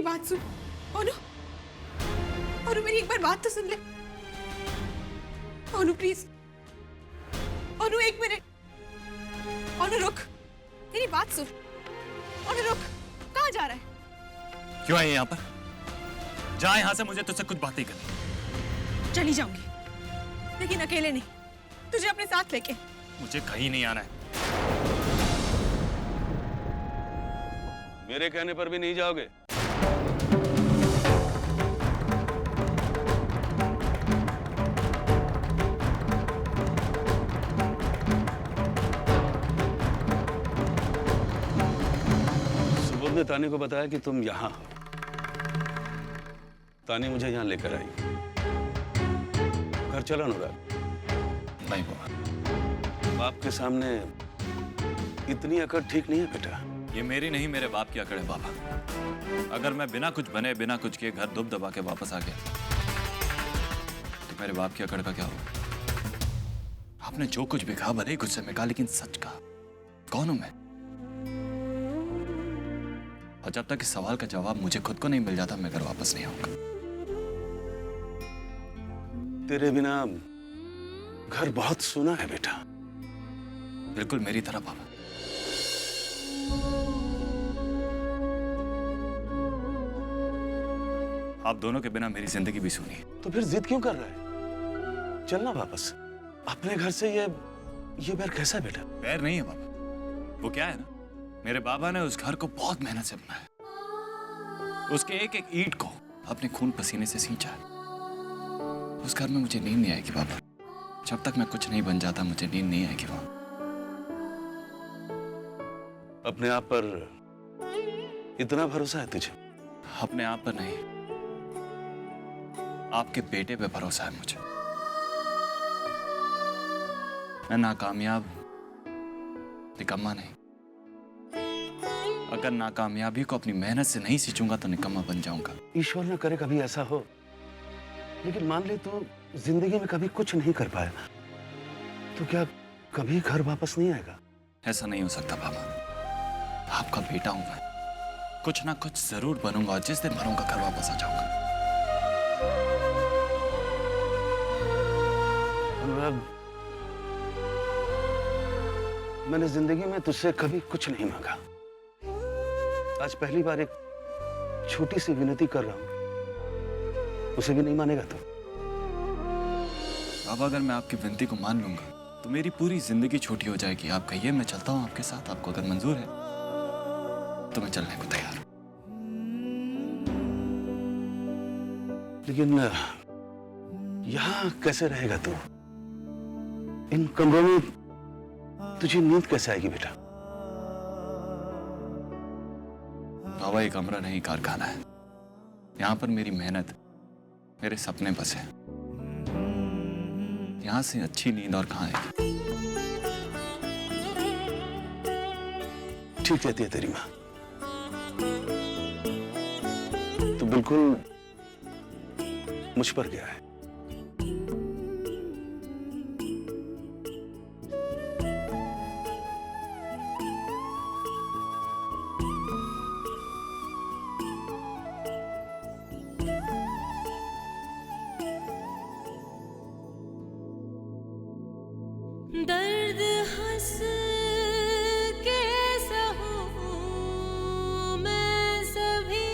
बात सुन। अनु, अनु मेरी एक बार बात तो सुन ले। अनु प्लीज, अनु एक मिनट। अनु रुक, मेरी बात सुन। अनु रुक, कहाँ जा रहा है? क्यों आई यहाँ पर? जा यहाँ से, मुझे तुझसे कुछ बातें करनी। चली जाऊंगी, लेकिन अकेले नहीं, तुझे अपने साथ लेके। मुझे कहीं नहीं आना है। मेरे कहने पर भी नहीं जाओगे? सुबोध ने तानी को बताया कि तुम यहां हो। तानी मुझे यहां लेकर आई। घर चलो अनुराग। नहीं बाबा, बाप के सामने इतनी अकड़ ठीक नहीं है बेटा। ये मेरी नहीं, मेरे बाप की अकड़ है बाबा। अगर मैं बिना कुछ बने, बिना कुछ किए घर दुब दबा के वापस आ गया तो मेरे बाप की अकड़ का क्या होगा? आपने जो कुछ भी कहा भले ही गुस्से में कहा, लेकिन सच कहा। कौन हूं मैं? और जब तक इस सवाल का जवाब मुझे खुद को नहीं मिल जाता, मैं घर वापस नहीं आऊंगा। तेरे बिना घर बहुत सूना है बेटा। बिल्कुल मेरी तरह बाबा। आप दोनों के बिना मेरी जिंदगी भी सूनी है। तो फिर जिद क्यों कर रहा है? चलना वापस अपने घर से। ये बैर कैसा है बेटा? बैर नहीं है बाबा। वो क्या है ना, मेरे बाबा ने उस घर को बहुत मेहनत से बनाया। उसके एक एक ईंट को अपने खून पसीने से सींचा है। उस घर में मुझे नींद नहीं आएगी बाबा। जब तक मैं कुछ नहीं बन जाता, मुझे नींद नहीं आएगी वहां। अपने आप पर इतना भरोसा है तुझे? अपने आप पर नहीं, आपके बेटे पे भरोसा है मुझे। मैं नाकामयाब हूं, निकम्मा नहीं। अगर नाकामयाबी को अपनी मेहनत से नहीं सींचूंगा तो निकम्मा बन जाऊंगा। ईश्वर न करे कभी ऐसा हो, लेकिन मान ले तो जिंदगी में कभी कुछ नहीं कर पाया, तो क्या कभी घर वापस नहीं आएगा? ऐसा नहीं हो सकता बाबा। आपका बेटा हूं मैं, कुछ ना कुछ जरूर बनूंगा और जिस दिन मरूंगा घर वापस आ जाऊंगा। अनुराग, मैंने जिंदगी में तुझसे कभी कुछ नहीं मांगा। आज पहली बार एक छोटी सी विनती कर रहा हूं, उसे भी नहीं मानेगा तू? बाबा अगर मैं आपकी विनती को मान लूंगा तो मेरी पूरी जिंदगी छोटी हो जाएगी। आप कहिए, मैं चलता हूं आपके साथ। आपको अगर मंजूर है तो मैं चलने को तैयार हूं। लेकिन यहां कैसे रहेगा तू? इन कमरों में तुझे नींद कैसे आएगी बेटा? बाबा ये कमरा नहीं, कारखाना है। यहां पर मेरी मेहनत, मेरे सपने बसे। यहां से अच्छी नींद और कहां आएगी? ठीक कहती है तेरी मां। तो बिल्कुल मुझ पर गया है। दर्द हंस के सहूं मैं सभी,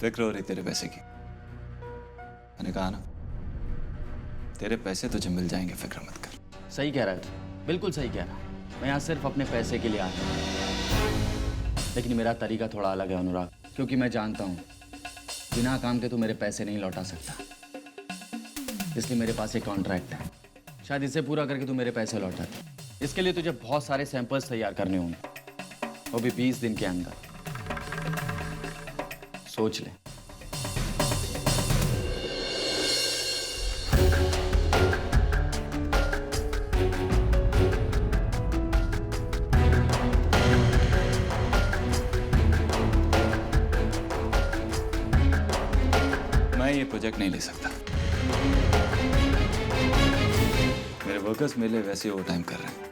फिक्र हो रही तेरे पैसे की। मैंने कहा ना, तेरे पैसे तुझे मिल जाएंगे, फिक्र मत कर। सही कह रहा है तू, बिल्कुल सही कह रहा है। मैं यहाँ सिर्फ अपने पैसे के लिए आया हूँ, लेकिन मेरा तरीका थोड़ा अलग है अनुराग, क्योंकि मैं जानता हूँ बिना काम के तू मेरे पैसे नहीं लौटा सकता। इसलिए मेरे पास एक कॉन्ट्रैक्ट है, शायद इसे पूरा करके तू मेरे पैसे लौटा दे। इसके लिए तुझे बहुत सारे सैंपल्स तैयार करने होंगे, वो भी 20 दिन के अंदर। सोच ले। मैं ये प्रोजेक्ट नहीं ले सकता। मेरे वर्कर्स मेरे लिए वैसे ओवर टाइम कर रहे हैं।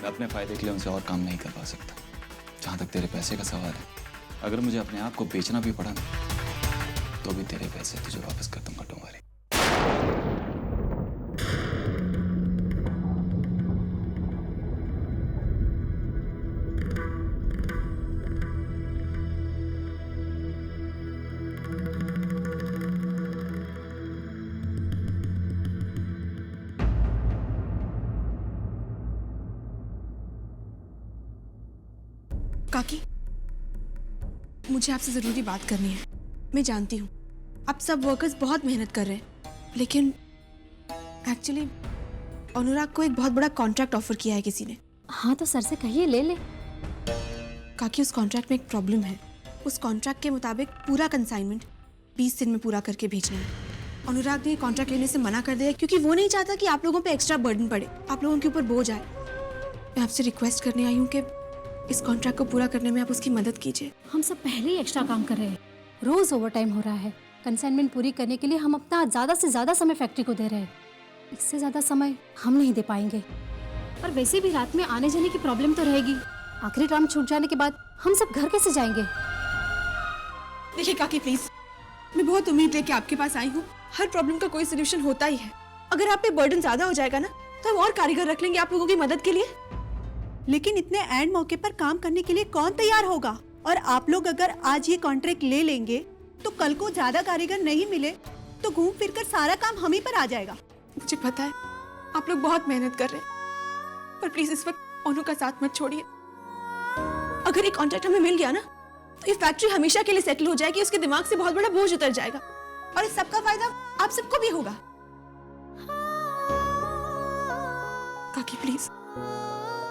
मैं अपने फायदे के लिए उनसे और काम नहीं करवा सकता। जहाँ तक तेरे पैसे का सवाल है, अगर मुझे अपने आप को बेचना भी पड़ा ना, तो भी तेरे पैसे तुझे वापस कर दूंगा, डोंट वरी। काकी, मुझे आपसे जरूरी बात करनी है। मैं जानती हूँ आप सब वर्कर्स बहुत मेहनत कर रहे हैं, लेकिन एक्चुअली अनुराग को एक बहुत बड़ा कॉन्ट्रैक्ट ऑफर किया है किसी ने। हाँ तो सर से कहिए ले ले। काकी, उस कॉन्ट्रैक्ट में एक प्रॉब्लम है। उस कॉन्ट्रैक्ट के मुताबिक पूरा कंसाइनमेंट 20 दिन में पूरा करके भेजना है। अनुराग ने कॉन्ट्रैक्ट लेने से मना कर दिया क्योंकि वो नहीं चाहता कि आप लोगों पे एक्स्ट्रा बर्डन पड़े, आप लोगों के ऊपर बोझ आए। मैं आपसे रिक्वेस्ट करने आई हूँ कि इस कॉन्ट्रैक्ट को पूरा करने में आप उसकी मदद कीजिए। हम सब पहले ही एक्स्ट्रा काम कर रहे हैं, रोज ओवर टाइम हो रहा है। कंसाइनमेंट पूरी करने के लिए हम अपना ज़्यादा से ज़्यादा समय फैक्ट्री को दे रहे हैं। इससे ज़्यादा समय हम नहीं दे पाएंगे, और वैसे भी रात में आने जाने की प्रॉब्लम तो रहेगी। आखिरी काम छूट जाने के बाद हम सब घर कैसे जाएंगे? देखिए काकी प्लीज, मैं बहुत उम्मीद लेके आपके पास आई हूँ। हर प्रॉब्लम का कोई सोल्यूशन होता ही है। अगर आप पे बर्डन ज्यादा हो जाएगा ना, तो हम और कारीगर रख लेंगे आप लोगों की मदद के लिए। लेकिन इतने एंड मौके पर काम करने के लिए कौन तैयार होगा? और आप लोग अगर आज ये कॉन्ट्रैक्ट ले लेंगे तो कल को ज्यादा कारीगर नहीं मिले तो घूम फिर कर सारा काम हम ही पर आ जाएगा। मुझे पता है आप लोग बहुत मेहनत कर रहे हैं, पर प्लीज इस वक्त ओनू का साथ मत छोड़िए। अगर ये कॉन्ट्रैक्ट हमें मिल गया ना, तो ये फैक्ट्री हमेशा के लिए सेटल हो जाएगी। उसके दिमाग से बहुत बड़ा बोझ उतर जाएगा, और इस सबका फायदा आप सबको भी होगा। काकी प्लीज,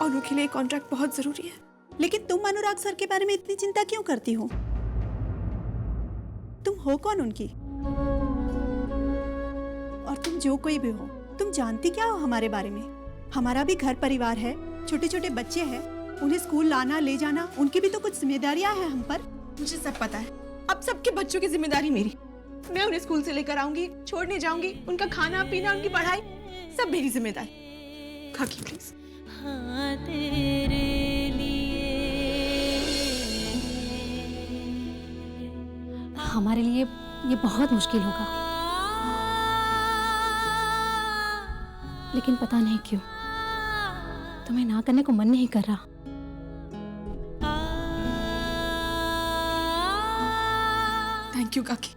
ओनू के लिए कॉन्ट्रैक्ट बहुत जरूरी है। लेकिन तुम अनुराग सर के बारे में इतनी चिंता क्यों करती हो? तुम हो कौन उनकी? और तुम जो कोई भी हो, तुम जानती क्या हो हमारे बारे में? हमारा भी घर परिवार है, छोटे छोटे बच्चे हैं, उन्हें स्कूल लाना ले जाना, उनकी भी तो कुछ जिम्मेदारियां हैं हम पर। मुझे सब पता है। अब सबके बच्चों की जिम्मेदारी मेरी। मैं उन्हें स्कूल से लेकर आऊंगी, छोड़ने जाऊंगी, उनका खाना पीना, उनकी पढ़ाई सब मेरी जिम्मेदारी। काकी प्लीज। हाँ तेरे हमारे लिए ये बहुत मुश्किल होगा, लेकिन पता नहीं क्यों तुम्हें ना करने को मन नहीं कर रहा। थैंक यू काकी।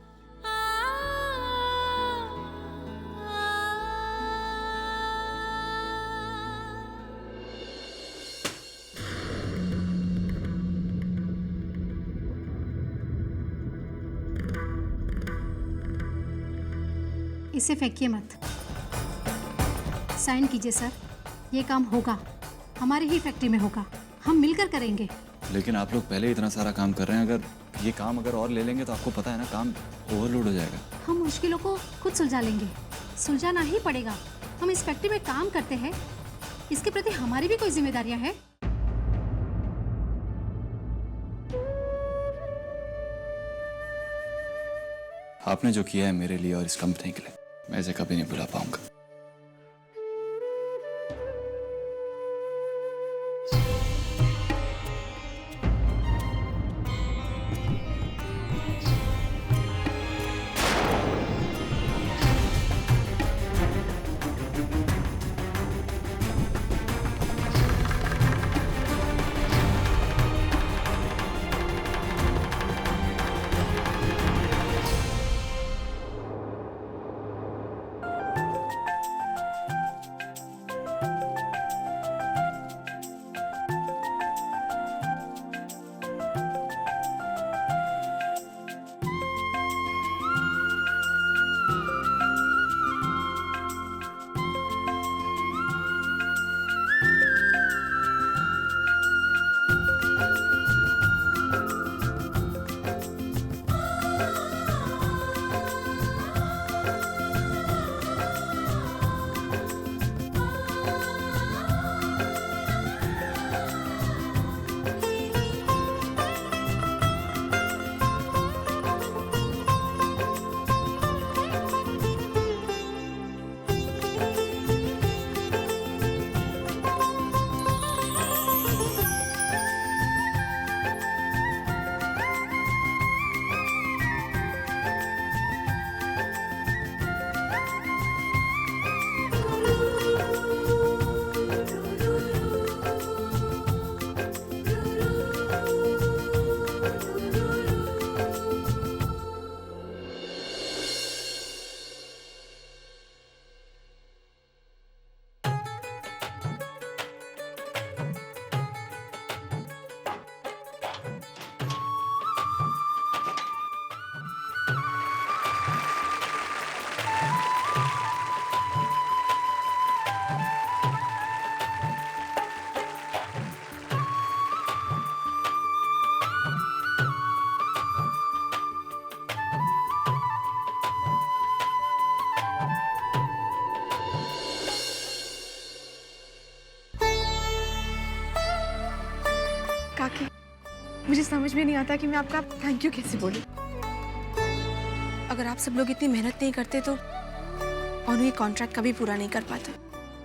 इसे फेंकिए मत, साइन कीजिए सर। ये काम होगा, हमारी ही फैक्ट्री में होगा, हम मिलकर करेंगे। लेकिन आप लोग पहले इतना सारा काम कर रहे हैं, अगर ये काम और ले लेंगे तो आपको पता है ना, काम ओवरलोड हो जाएगा। हम मुश्किलों को खुद सुलझा लेंगे, सुलझाना ही पड़ेगा। हम इस फैक्ट्री में काम करते हैं, इसके प्रति हमारी भी कोई जिम्मेदारियां हैं। आपने जो किया है मेरे लिए और इस कंपनी के लिए, मैं इसे कभी नहीं भुला पाऊंगा। मुझे समझ में नहीं आता कि मैं आपका थैंक यू कैसे बोलूं। अगर आप सब लोग इतनी मेहनत नहीं करते तो अनु ये कॉन्ट्रैक्ट कभी पूरा नहीं कर पाता।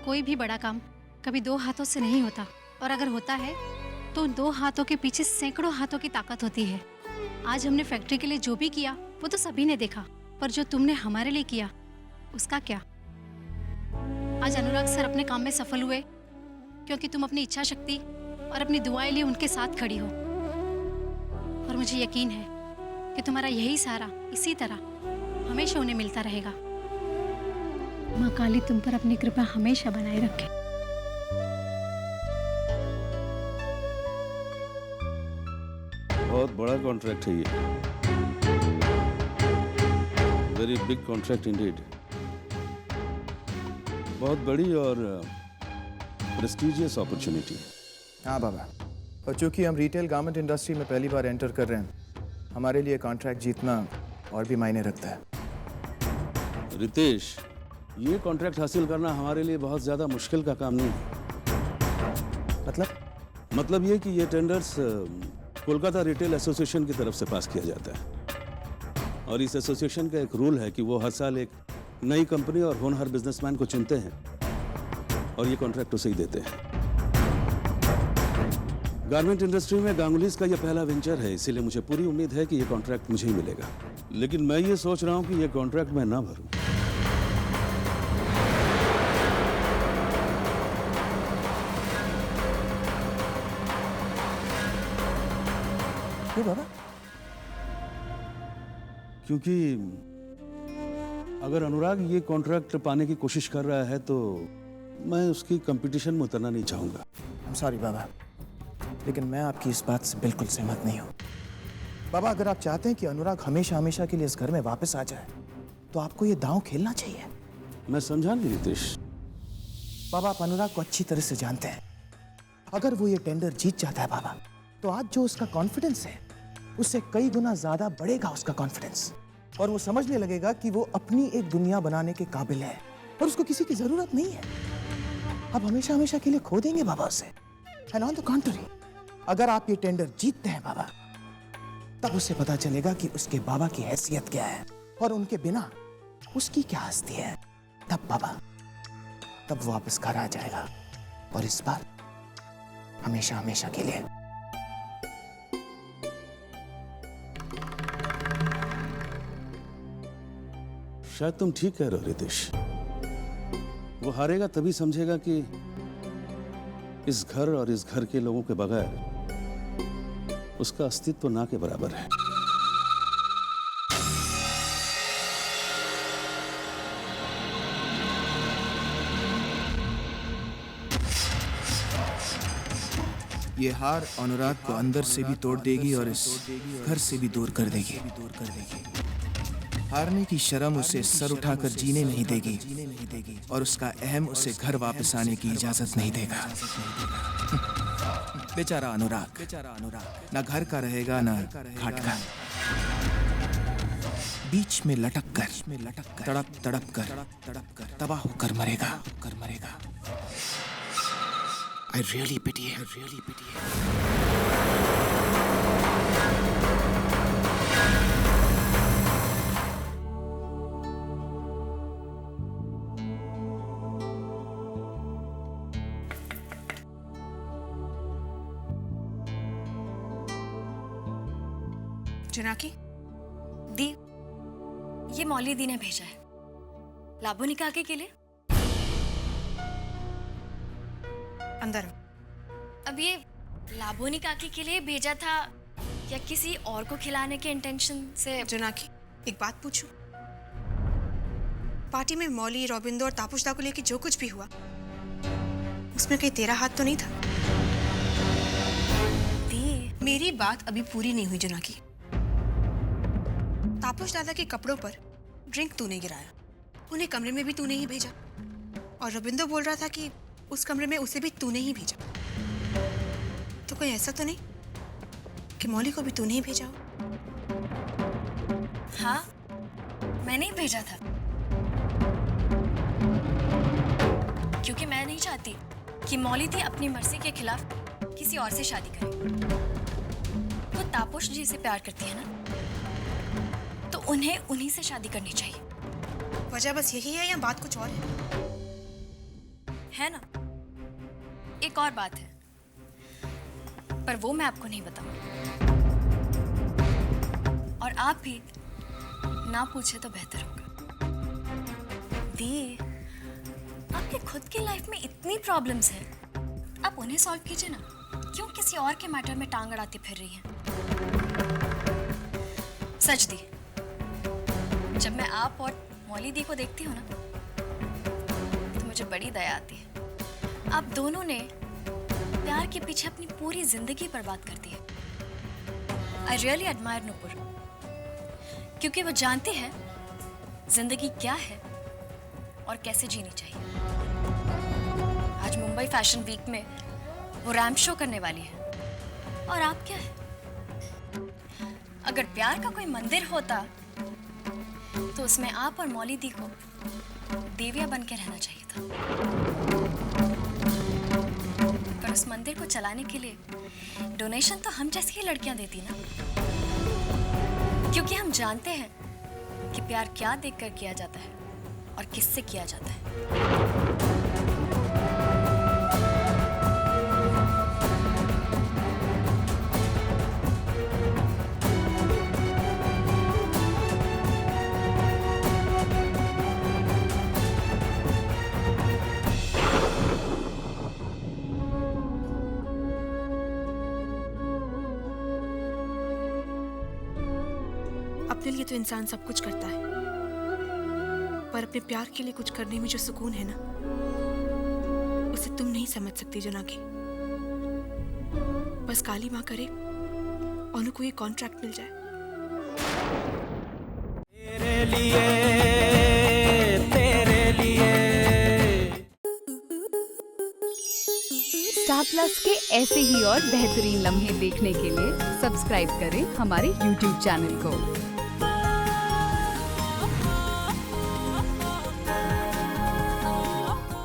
कोई भी बड़ा काम कभी 2 हाथों से नहीं होता, और अगर होता है तो उन 2 हाथों के पीछे सैकड़ों हाथों की ताकत होती है। आज हमने फैक्ट्री के लिए जो भी किया वो तो सभी ने देखा, पर जो तुमने हमारे लिए किया उसका क्या? आज अनुराग सर अपने काम में सफल हुए क्योंकि तुम अपनी इच्छा शक्ति और अपनी दुआएं लिए उनके साथ खड़ी हो, और मुझे यकीन है कि तुम्हारा यही सहारा इसी तरह हमेशा उन्हें मिलता रहेगा। माँ काली तुम पर अपनी कृपा हमेशा बनाए रखे। बहुत बड़ा कॉन्ट्रैक्ट है ये, वेरी बिग कॉन्ट्रैक्ट इंडीड। बहुत बड़ी और प्रेस्टिजियस अपॉर्चुनिटी। हाँ बाबा, और चूंकि हम रिटेल गारमेंट इंडस्ट्री में पहली बार एंटर कर रहे हैं, हमारे लिए कॉन्ट्रैक्ट जीतना और भी मायने रखता है। रितेश, ये कॉन्ट्रैक्ट हासिल करना हमारे लिए बहुत ज़्यादा मुश्किल का काम नहीं है। मतलब ये कि ये टेंडर्स कोलकाता रिटेल एसोसिएशन की तरफ से पास किया जाता है, और इस एसोसिएशन का एक रूल है कि वो हर साल एक नई कंपनी और होनहार बिजनेसमैन को चुनते हैं और ये कॉन्ट्रैक्ट उसे ही देते हैं। गारमेंट इंडस्ट्री में गांगुलीज का ये पहला वेंचर है, इसीलिए मुझे पूरी उम्मीद है कि ये कॉन्ट्रैक्ट मुझे ही मिलेगा। लेकिन मैं ये सोच रहा हूँ कि ये कॉन्ट्रैक्ट मैं ना भरूं। क्यों बाबा? क्योंकि अगर अनुराग ये कॉन्ट्रैक्ट पाने की कोशिश कर रहा है तो मैं उसकी कंपटीशन में उतरना नहीं चाहूंगा। I'm sorry बाबा, लेकिन मैं आपकी इस बात से बिल्कुल सहमत नहीं हूँ। बाबा, अगर आप चाहते हैं कि अनुराग हमेशा हमेशा के लिए इस घर में वापस आ जाए तो आपको ये दांव खेलना चाहिए। मैं समझा नहीं रितेश। बाबा, आप अनुराग को अच्छी तरह से जानते हैं। अगर वो ये टेंडर जीत जाता है बाबा, तो आज जो उसका कॉन्फिडेंस है उससे कई गुना ज्यादा बढ़ेगा उसका कॉन्फिडेंस, और वो समझने लगेगा कि वो अपनी एक दुनिया बनाने के काबिल है और उसको किसी की जरूरत नहीं है। आप हमेशा हमेशा के लिए खो देंगे बाबा उसे। एंड ऑन द कॉन्ट्री, अगर आप ये टेंडर जीतते हैं बाबा, तब उसे पता चलेगा कि उसके बाबा की हैसियत क्या है और उनके बिना उसकी क्या हस्ती है। तब बाबा, तब वो वापस घर आ जाएगा, और इस बार हमेशा हमेशा के लिए। शायद तुम ठीक कह रहे हो रितेश। वो हारेगा तभी समझेगा कि इस घर और इस घर के लोगों के बगैर उसका अस्तित्व ना के बराबर है। ये हार अनुराग को अंदर से भी तोड़ देगी और इस घर से भी दूर कर देगी। हारने की शर्म उसे सर उठाकर जीने नहीं देगी, और उसका अहम उसे घर वापस आने की इजाजत नहीं देगा। बेचारा अनुराग, ना घर का रहेगा ना घाट का। बीच में लटक कर तड़प कर तबाह होकर मरेगा। I really pity him. जनाकी, दी, ये मौली दी ने भेजा है लाबोनी काके के लिए। अंदर हो। अब ये लाबोनी काकी के लिए भेजा था या किसी और को खिलाने के इंटेंशन से? जनाकी, एक बात पूछूं? पार्टी में मौली, रॉबिंदो और तापुशदा को लेके जो कुछ भी हुआ, उसमें कहीं तेरा हाथ तो नहीं था? दी, मेरी बात अभी पूरी नहीं हुई जनाकी। तापुश दादा के कपड़ों पर ड्रिंक तूने गिराया, उन्हें कमरे में भी तूने ही भेजा, और रविंदो बोल रहा था कि उस कमरे में उसे भी तूने ही भेजा। तो कोई ऐसा तो नहीं कि मौली को भी तूने ही भेजा हो? हाँ, मैंने ही भेजा था, क्योंकि मैं नहीं चाहती कि मौली दी अपनी मर्जी के खिलाफ किसी और से शादी करे। वो तापोश जी से प्यार करती है ना, तो उन्हें उन्हीं से शादी करनी चाहिए। वजह बस यही है या बात कुछ और है ना? एक और बात है, पर वो मैं आपको नहीं बताऊंगी। और आप भी ना पूछे तो बेहतर होगा। दी, आपके खुद की लाइफ में इतनी प्रॉब्लम्स हैं, आप उन्हें सॉल्व कीजिए ना। क्यों किसी और के मैटर में टांग अड़ाती फिर रही हैं? सच दी, जब मैं आप और मौली दी को देखती हूँ ना, तो मुझे बड़ी दया आती है। आप दोनों ने प्यार के पीछे अपनी पूरी जिंदगी बर्बाद कर दी है। आई रियली एडमायर नूपुर, क्योंकि वो जानती है जिंदगी क्या है और कैसे जीनी चाहिए। आज मुंबई फैशन वीक में वो रैंप शो करने वाली है, और आप क्या है? अगर प्यार का कोई मंदिर होता तो उसमें आप और मौली दी को देविया बन के रहना चाहिए था। पर उस मंदिर को चलाने के लिए डोनेशन तो हम जैसी ही लड़कियां देती ना, क्योंकि हम जानते हैं कि प्यार क्या देखकर किया जाता है और किससे किया जाता है। अपने लिए तो इंसान सब कुछ करता है, पर अपने प्यार के लिए कुछ करने में जो सुकून है ना, उसे तुम नहीं समझ सकती जोनागी। बस काली माँ करे अनु को ये कॉन्ट्रैक्ट मिल जाए। स्टार प्लस के ऐसे ही और बेहतरीन लम्हे देखने के लिए सब्सक्राइब करें हमारे YouTube चैनल को।